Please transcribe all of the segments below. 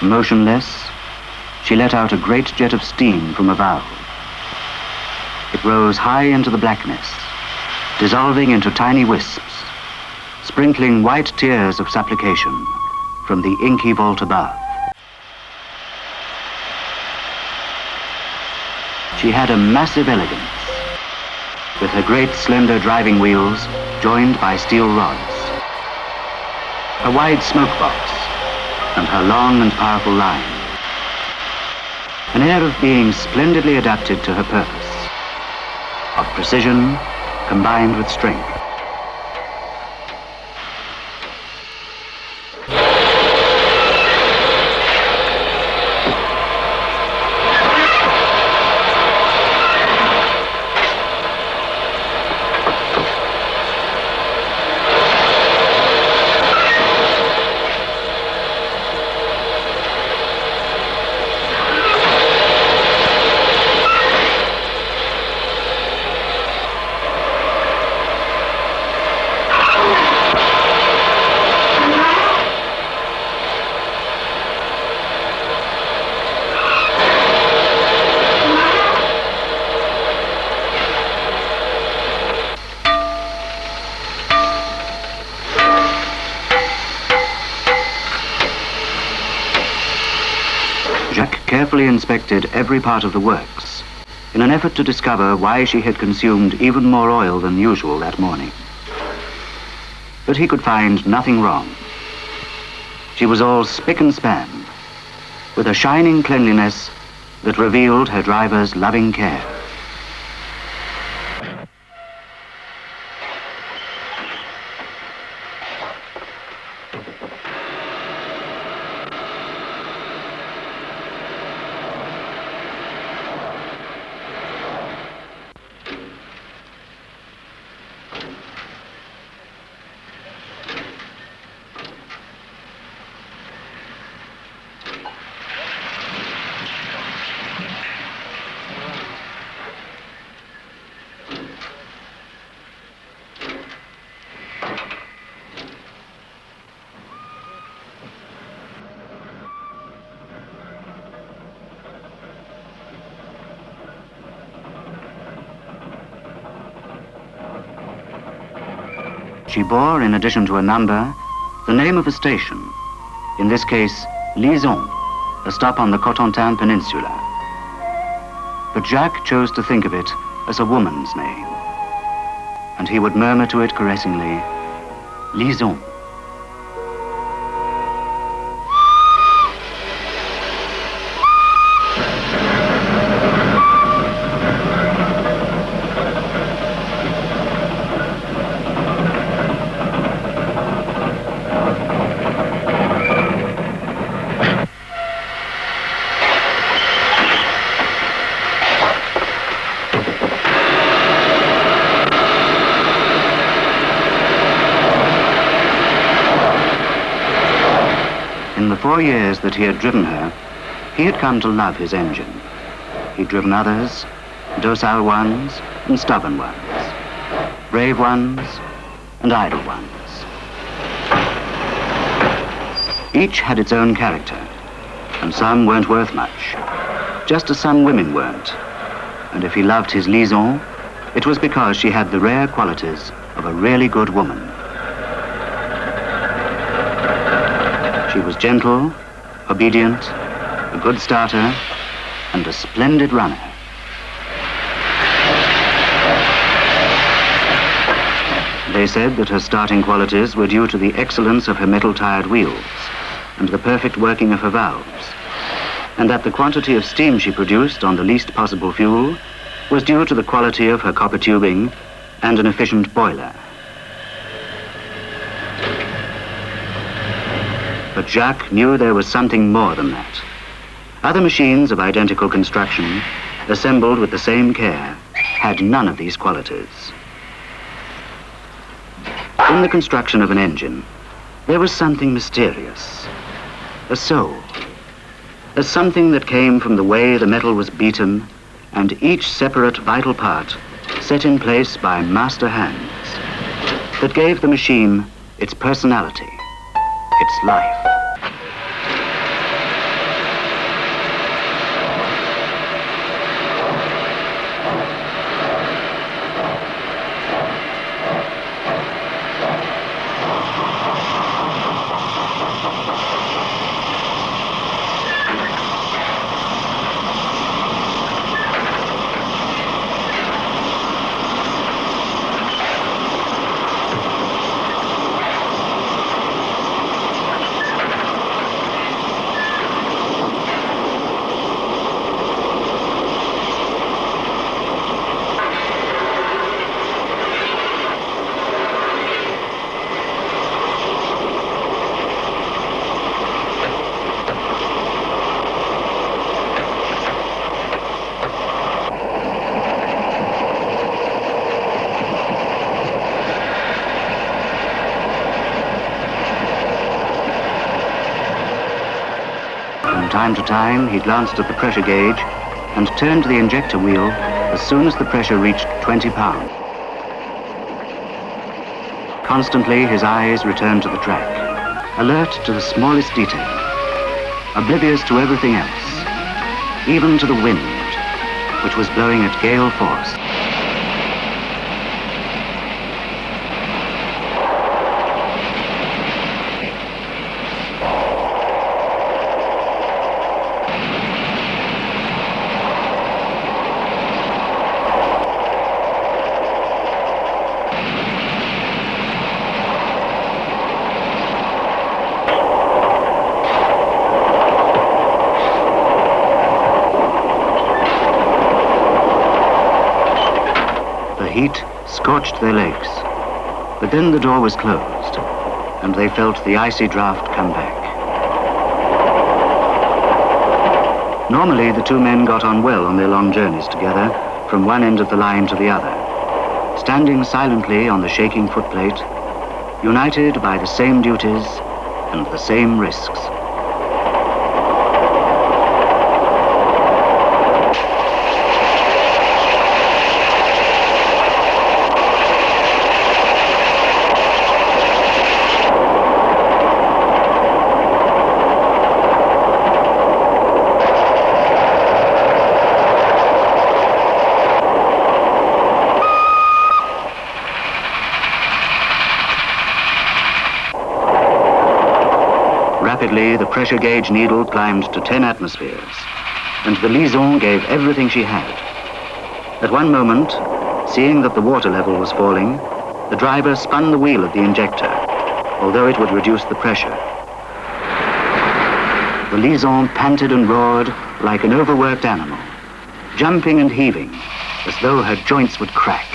Motionless, she let out a great jet of steam from a valve. It rose high into the blackness, dissolving into tiny wisps, sprinkling white tears of supplication from the inky vault above. She had a massive elegance, with her great slender driving wheels joined by steel rods, her wide smoke box, and her long and powerful line. An air of being splendidly adapted to her purpose, of precision combined with strength. Jacques carefully inspected every part of the works in an effort to discover why she had consumed even more oil than usual that morning. But he could find nothing wrong. She was all spick and span, with a shining cleanliness that revealed her driver's loving care. She bore, in addition to a number, the name of a station, in this case, Liaison, a stop on the Cotentin Peninsula. But Jacques chose to think of it as a woman's name, and he would murmur to it caressingly, Liaison. In the 4 years that he had driven her, he had come to love his engine. He'd driven others, docile ones and stubborn ones, brave ones and idle ones. Each had its own character, and some weren't worth much, just as some women weren't. And if he loved his Liaison, it was because she had the rare qualities of a really good woman. She was gentle, obedient, a good starter, and a splendid runner. They said that her starting qualities were due to the excellence of her metal-tired wheels and the perfect working of her valves, and that the quantity of steam she produced on the least possible fuel was due to the quality of her copper tubing and an efficient boiler. But Jacques knew there was something more than that. Other machines of identical construction, assembled with the same care, had none of these qualities. In the construction of an engine, there was something mysterious, a soul, a something that came from the way the metal was beaten and each separate vital part set in place by master hands, that gave the machine its personality, its life. time to time, he glanced at the pressure gauge and turned the injector wheel as soon as the pressure reached 20 pounds. Constantly, his eyes returned to the track, alert to the smallest detail, oblivious to everything else, even to the wind, which was blowing at gale force. Heat scorched their legs, but then the door was closed, and they felt the icy draft come back. Normally, the two men got on well on their long journeys together, from one end of the line to the other, standing silently on the shaking footplate, united by the same duties and the same risks. Rapidly, the pressure gauge needle climbed to 10 atmospheres, and the liaison gave everything she had. At one moment, seeing that the water level was falling, the driver spun the wheel of the injector, although it would reduce the pressure. The liaison panted and roared like an overworked animal, jumping and heaving as though her joints would crack.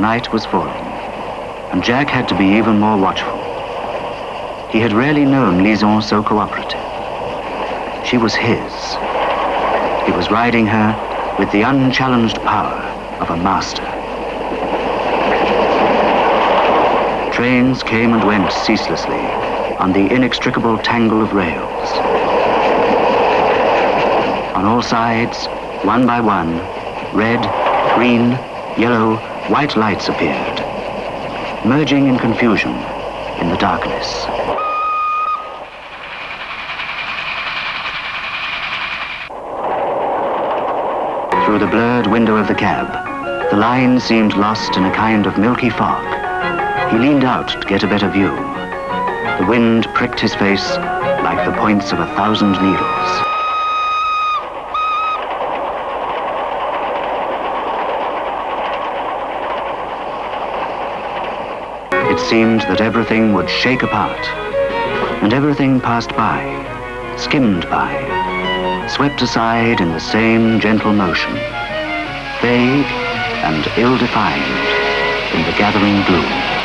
night was falling, and Jack had to be even more watchful. He had rarely known Liaison so cooperative. She was his. He was riding her with the unchallenged power of a master. Trains came and went ceaselessly on the inextricable tangle of rails. On all sides, one by one, red, green, yellow, white lights appeared, merging in confusion in the darkness. Through the blurred window of the cab, the line seemed lost in a kind of milky fog. He leaned out to get a better view. The wind pricked his face like the points of 1,000 needles. It seemed that everything would shake apart, and everything passed by, skimmed by, swept aside in the same gentle motion, vague and ill-defined in the gathering gloom.